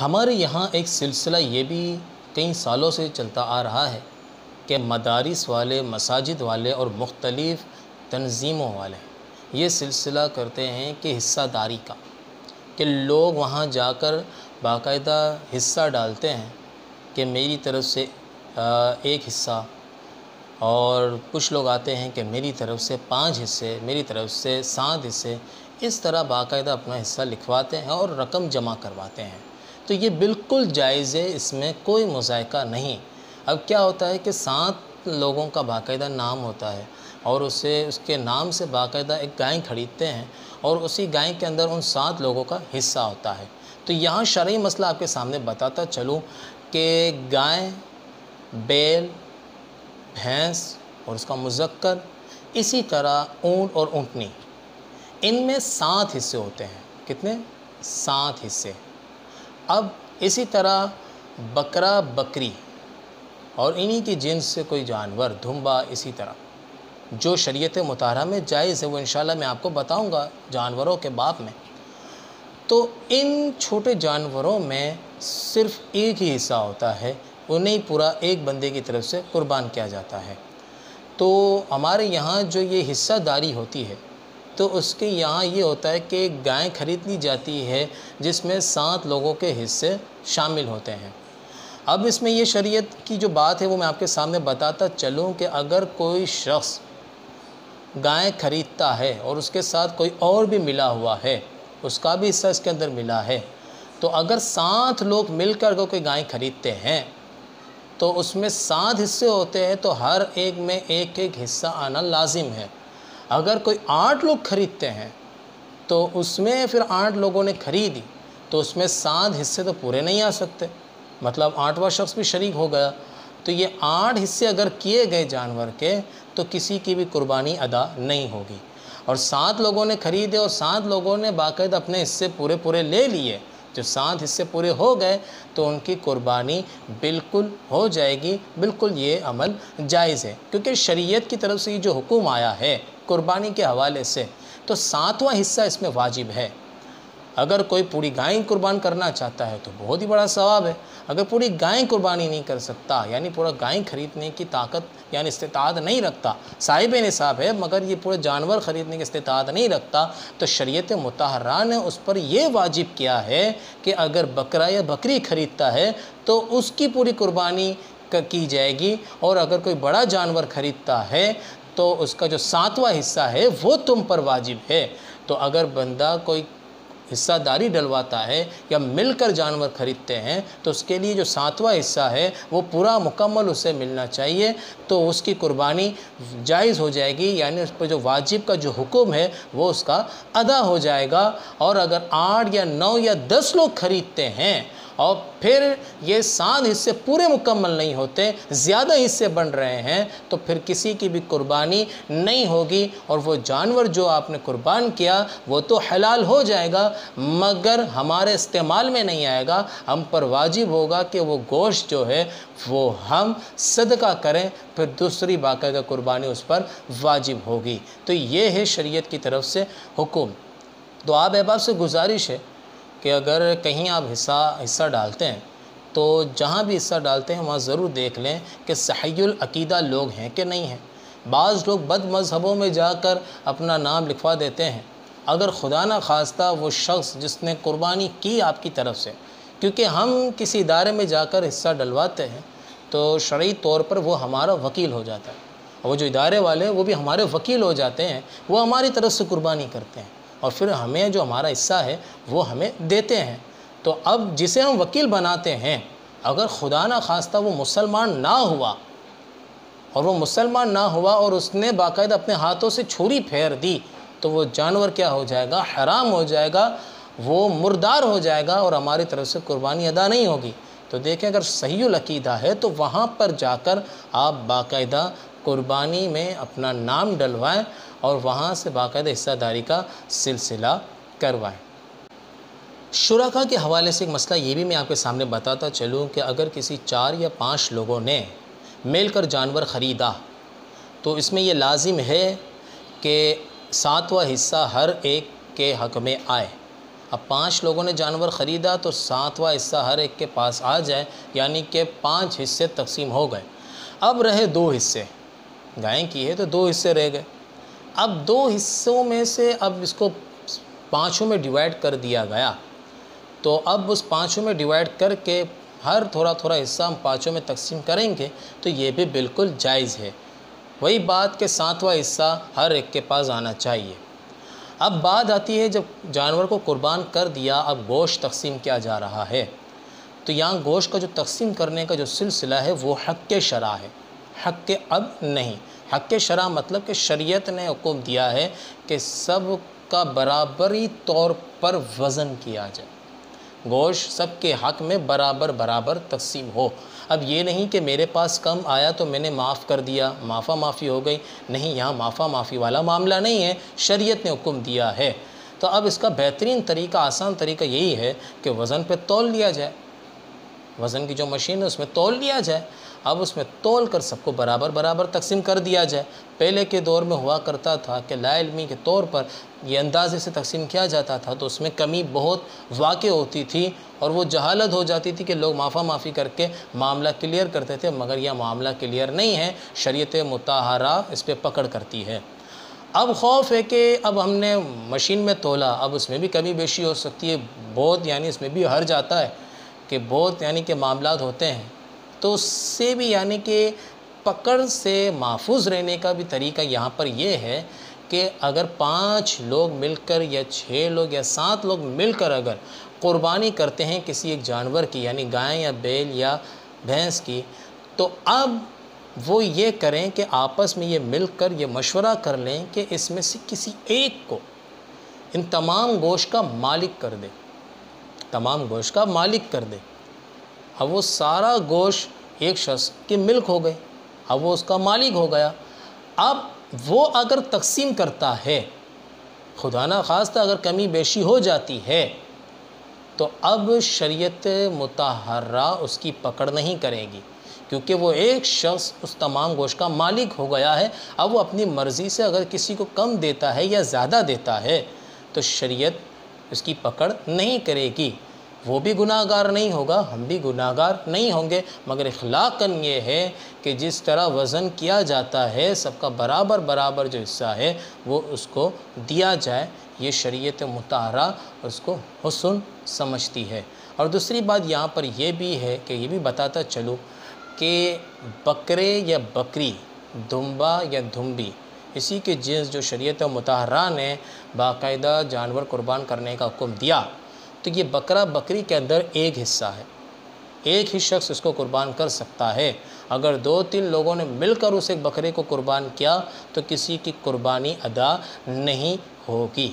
ہمارے یہاں ایک سلسلہ یہ بھی کئی سالوں سے چلتا آ رہا ہے کہ مدارس والے، مساجد والے اور مختلف تنظیموں والے یہ سلسلہ کرتے ہیں کہ حصہ داری کا، کہ لوگ وہاں جا کر باقاعدہ حصہ ڈالتے ہیں کہ میری طرف سے ایک حصہ، اور کچھ لوگ آتے ہیں کہ میری طرف سے 5 حصے، میری طرف سے 7 حصے، اس طرح باقاعدہ اپنا حصہ لکھواتے ہیں اور رقم جمع کرواتے ہیں۔ تو یہ بالکل جائز ہے، اس میں کوئی مذائقہ نہیں۔ اب کیا ہوتا ہے کہ 7 لوگوں کا باقاعدہ نام ہوتا ہے اور اس کے نام سے باقاعدہ ایک گائے خریدتے ہیں اور اسی گائے کے اندر ان 7 لوگوں کا حصہ ہوتا ہے۔ تو یہاں شرعی مسئلہ آپ کے سامنے بتاتا چلوں کہ گائے، بیل، بھینس اور اس کا مذکر، اسی طرح اونٹ اور اونٹنی، ان میں 7 حصے ہوتے ہیں۔ کتنے؟ 7 حصے۔ اب اسی طرح بکرا، بکری اور انہی کی جنس سے کوئی جانور، دھمبا، اسی طرح جو شریعت مطہرہ میں جائز ہے، وہ انشاءاللہ میں آپ کو بتاؤں گا جانوروں کے باب میں۔ تو ان چھوٹے جانوروں میں صرف ایک ہی حصہ ہوتا ہے، انہیں پورا ایک بندے کی طرف سے قربان کیا جاتا ہے۔ تو ہمارے یہاں جو یہ حصہ داری ہوتی ہے تو اس کے یہاں یہ ہوتا ہے کہ ایک گائے خرید لی جاتی ہے جس میں 7 لوگوں کے حصے شامل ہوتے ہیں۔ اب اس میں یہ شریعت کی جو بات ہے وہ میں آپ کے سامنے بتاتا چلوں کہ اگر کوئی شخص گائے خریدتا ہے اور اس کے ساتھ کوئی اور بھی ملا ہوا ہے، اس کا بھی حصہ اس کے اندر ملا ہے، تو اگر 7 لوگ مل کر کوئی گائے خریدتے ہیں تو اس میں 7 حصے ہوتے ہیں، تو ہر ایک میں ایک ایک حصہ آنا لازم ہے۔ اگر کوئی 8 لوگ خریدتے ہیں تو اس میں پھر 8 لوگوں نے خریدی تو اس میں 7 حصے تو پورے نہیں آ سکتے، مطلب 8واں شخص بھی شریک ہو گیا۔ تو یہ 8 حصے اگر کیے گئے جانور کے تو کسی کی بھی قربانی ادا نہیں ہوگی۔ اور 7 لوگوں نے خریدے اور 7 لوگوں نے باقاعدہ اپنے حصے پورے لے لیے، جو 7 حصے پورے ہو گئے تو ان کی قربانی بالکل ہو جائے گی۔ بالکل یہ عمل جائز ہے، کیونکہ شریعت کی طرف سے یہ جو حکم آیا ہے قربانی کے حوالے سے، تو 7واں حصہ اس میں واجب ہے۔ اگر کوئی پوری گائے قربان کرنا چاہتا ہے تو بہت ہی بڑا ثواب ہے۔ اگر پوری گائے قربانی نہیں کر سکتا، یعنی پورا گائے خریدنے کی طاقت یعنی استطاعت نہیں رکھتا، صاحب نصاب ہے مگر یہ پورے جانور خریدنے کی استطاعت نہیں رکھتا، تو شریعت مطہرہ نے اس پر یہ واجب کیا ہے کہ اگر بکرا یا بکری خریدتا ہے تو اس کی پوری قربانی کی جائے گی، اور اگر کوئی بڑا جانور خریدتا ہے تو اس کا جو 7واں حصہ ہے وہ تم پر واجب ہے۔ تو اگر بندہ کوئی حصہ داری ڈلواتا ہے یا مل کر جانور خریدتے ہیں تو اس کے لیے جو 7واں حصہ ہے وہ پورا مکمل اسے ملنا چاہیے، تو اس کی قربانی جائز ہو جائے گی، یعنی اس پر جو واجب کا جو حکم ہے وہ اس کا ادا ہو جائے گا۔ اور اگر 8 یا 9 یا 10 لوگ خریدتے ہیں اور پھر یہ 7 حصے پورے مکمل نہیں ہوتے، زیادہ حصے بن رہے ہیں، تو پھر کسی کی بھی قربانی نہیں ہوگی، اور وہ جانور جو آپ نے قربان کیا وہ تو حلال ہو جائے گا مگر ہمارے استعمال میں نہیں آئے گا۔ ہم پر واجب ہوگا کہ وہ گوشت جو ہے وہ ہم صدقہ کریں، پھر دوسری باقاعدہ قربانی اس پر واجب ہوگی۔ تو یہ ہے شریعت کی طرف سے حکم۔ تو آپ احباب سے گزارش ہے کہ اگر کہیں آپ حصہ ڈالتے ہیں تو جہاں بھی حصہ ڈالتے ہیں وہاں ضرور دیکھ لیں کہ صحیح العقیدہ لوگ ہیں کہ نہیں ہیں۔ بعض لوگ بد مذہبوں میں جا کر اپنا نام لکھوا دیتے ہیں۔ اگر خدا نہ خواستہ وہ شخص جس نے قربانی کی آپ کی طرف سے، کیونکہ ہم کسی ادارے میں جا کر حصہ ڈلواتے ہیں تو شرعی طور پر وہ ہمارا وکیل ہو جاتا ہے، اور وہ جو ادارے والے ہیں وہ بھی ہمارے وکیل ہو جاتے ہیں، وہ ہماری طرف سے قربانی کرتے ہیں اور پھر ہمیں جو ہمارا حصہ ہے وہ ہمیں دیتے ہیں۔ تو اب جسے ہم وکیل بناتے ہیں، اگر خدا نہ خواستہ وہ مسلمان نہ ہوا اور اس نے باقاعدہ اپنے ہاتھوں سے چھری پھیر دی تو وہ جانور کیا ہو جائے گا؟ حرام ہو جائے گا، وہ مردار ہو جائے گا اور ہماری طرف سے قربانی ادا نہیں ہوگی۔ تو دیکھیں اگر صحیح العقیدہ ہے تو وہاں پر جا کر آپ باقاعدہ قربانی میں اپنا نام ڈلوائیں اور وہاں سے باقاعدہ حصہ داری کا سلسلہ کروائیں۔ شرکاء کے حوالے سے ایک مسئلہ یہ بھی میں آپ کے سامنے بتاتا چلوں کہ اگر کسی 4 یا 5 لوگوں نے مل کر جانور خریدا تو اس میں یہ لازم ہے کہ 7واں حصہ ہر ایک کے حق میں آئے۔ اب 5 لوگوں نے جانور خریدا تو 7واں حصہ ہر ایک کے پاس آ جائے، یعنی کہ 5 حصے تقسیم ہو گئے۔ اب رہے 2 حصے، گائیں کی ہے تو 2 حصے رہ گئے۔ اب 2 حصوں میں سے اب اس کو 5 میں ڈیوائیڈ کر دیا گیا، تو اب اس 5 میں ڈیوائیڈ کر کے ہر تھوڑا تھوڑا حصہ ہم 5 میں تقسیم کریں گے تو یہ بھی بالکل جائز ہے۔ وہی بات کہ 7واں حصہ ہر ایک کے پاس آنا چاہیے۔ اب بات آتی ہے جب جانور کو قربان کر دیا، اب گوشت تقسیم کیا جا رہا ہے، تو یہاں گوشت کا جو تقسیم کرنے کا جو سلسلہ ہے وہ حق شرع ہے، حق اب نہیں۔ حق شرع مطلب کہ شریعت نے حکم دیا ہے کہ سب کا برابری طور پر وزن کیا جائے، گوشت سب کے حق میں برابر تقسیم ہو۔ اب یہ نہیں کہ میرے پاس کم آیا تو میں نے معاف کر دیا، معافہ معافی ہو گئی، نہیں، یہاں معافہ معافی والا معاملہ نہیں ہے، شریعت نے حکم دیا ہے۔ تو اب اس کا بہترین طریقہ، آسان طریقہ یہی ہے کہ وزن پہ تول لیا جائے، وزن کی جو مشین ہے اس میں تول لیا جائے، اب اس میں تول کر سب کو برابر تقسیم کر دیا جائے۔ پہلے کے دور میں ہوا کرتا تھا کہ لا علمی کے طور پر یہ اندازے سے تقسیم کیا جاتا تھا تو اس میں کمی بہت واقع ہوتی تھی اور وہ جہالت ہو جاتی تھی کہ لوگ معافہ معافی کر کے معاملہ کلیئر کرتے تھے، مگر یہ معاملہ کلیئر نہیں ہے، شریعت مطہرہ اس پہ پکڑ کرتی ہے۔ اب خوف ہے کہ اب ہم نے مشین میں تولا، اب اس میں بھی کمی بیشی ہو سکتی ہے، بہت یعنی اس میں بھی حرج آتا ہے کہ بہت یعنی کہ معاملات ہوتے ہیں، تو اس سے بھی یعنی کہ پکڑ سے محفوظ رہنے کا بھی طریقہ یہاں پر یہ ہے کہ اگر 5 لوگ مل کر یا 6 لوگ یا 7 لوگ مل کر اگر قربانی کرتے ہیں کسی ایک جانور کی، یعنی گائے یا بیل یا بھینس کی، تو اب وہ یہ کریں کہ آپس میں یہ مل کر یہ مشورہ کر لیں کہ اس میں سے کسی ایک کو ان تمام گوشت کا مالک کر دے، تمام گوشت کا مالک کر دے۔ اب وہ سارا گوشت ایک شخص کی ملک ہو گئی، اب وہ اس کا مالک ہو گیا۔ اب وہ اگر تقسیم کرتا ہے، خدا نخواستہ اگر کمی بیشی ہو جاتی ہے تو اب شریعت مطہرہ اس کی پکڑ نہیں کرے گی، کیونکہ وہ ایک شخص اس تمام گوشت کا مالک ہو گیا ہے۔ اب وہ اپنی مرضی سے اگر کسی کو کم دیتا ہے یا زیادہ دیتا ہے تو شریعت اس کی پکڑ نہیں کرے گی، وہ بھی گناہ گار نہیں ہوگا، ہم بھی گناہ گار نہیں ہوں گے، مگر اخلاقاً یہ ہے کہ جس طرح وزن کیا جاتا ہے سب کا برابر جو حصہ ہے وہ اس کو دیا جائے، یہ شریعت مطہرہ اس کو حسن سمجھتی ہے۔ اور دوسری بات یہاں پر یہ بھی ہے کہ یہ بھی بتاتا چلوں کہ بکرے یا بکری، دمبا یا دھمبی، اسی کے جنس جو شریعت مطہرہ نے باقاعدہ جانور قربان کرنے کا حکم دیا، تو یہ بکرا بکری کے اندر ایک حصہ ہے، ایک ہی شخص اس کو قربان کر سکتا ہے۔ اگر 2-3 لوگوں نے مل کر اس ایک بکرے کو قربان کیا تو کسی کی قربانی ادا نہیں ہوگی۔